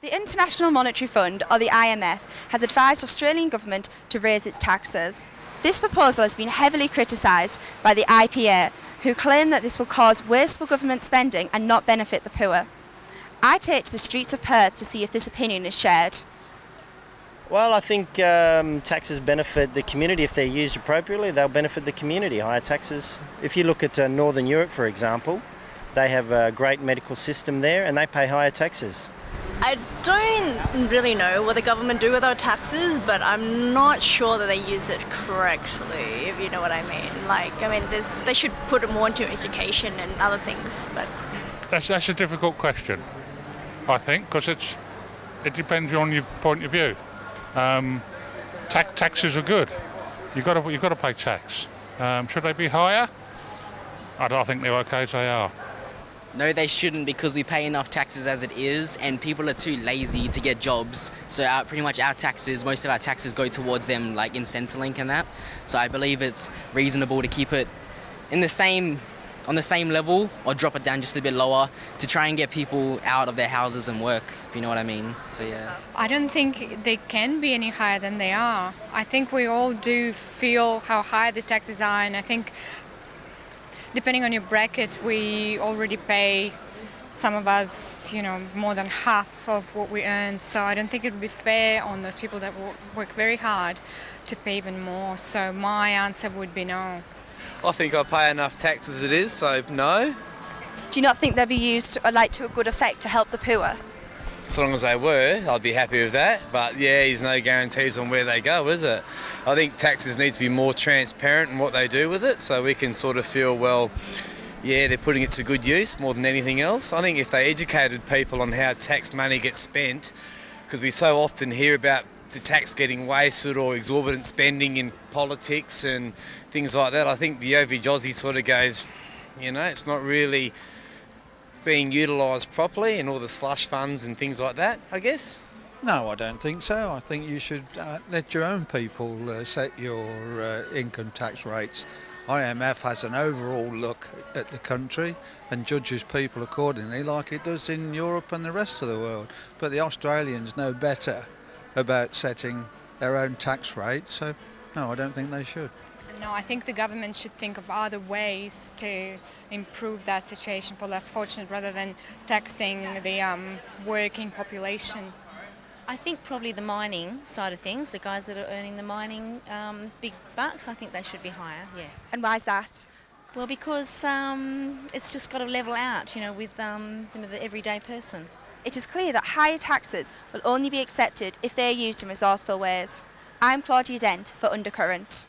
The International Monetary Fund, or the IMF, has advised the Australian government to raise its taxes. This proposal has been heavily criticised by the IPA, who claim that this will cause wasteful government spending and not benefit the poor. I take to the streets of Perth to see if this opinion is shared. Well, I think taxes benefit the community. If they're used appropriately, they'll benefit the community. Higher taxes. If you look at Northern Europe, for example, they have a great medical system there and they pay higher taxes. I don't really know what the government do with our taxes, but I'm not sure that they use it correctly, if you know what I mean. They should put it more into education and other things, but... That's a difficult question, I think, because it depends on your point of view. Taxes are good. You've got to pay tax. Should they be higher? I think they're okay as they are. No, they shouldn't, because we pay enough taxes as it is, and people are too lazy to get jobs. So pretty much most of our taxes go towards them, like in Centrelink and that. So I believe it's reasonable to keep it on the same level, or drop it down just a bit lower to try and get people out of their houses and work, if you know what I mean. So yeah. I don't think they can be any higher than they are. I think we all do feel how high the taxes are, and I think depending on your bracket, we already pay, some of us, more than half of what we earn. So I don't think it would be fair on those people that work very hard to pay even more. So my answer would be no. I think I pay enough tax as it is, so no. Do you not think they'll be used to a good effect to help the poor? As long as they were, I'd be happy with that. But yeah, there's no guarantees on where they go, is it? I think taxes need to be more transparent in what they do with it, so we can sort of feel, well, yeah, they're putting it to good use more than anything else. I think if they educated people on how tax money gets spent, because we so often hear about the tax getting wasted or exorbitant spending in politics and things like that, I think the average Aussie sort of goes, it's not really being utilised properly, and all the slush funds and things like that, I guess. No, I don't think so. I think you should let your own people set your income tax rates. IMF has an overall look at the country and judges people accordingly, like it does in Europe and the rest of the world. But the Australians know better about setting their own tax rate, so no, I don't think they should. No, I think the government should think of other ways to improve that situation for less fortunate, rather than taxing the working population. I think probably the mining side of things, the guys that are earning the mining big bucks, I think they should be higher, yeah. And why is that? Well, because it's just got to level out, with the everyday person. It is clear that higher taxes will only be accepted if they are used in resourceful ways. I'm Claudia Dent for Undercurrent.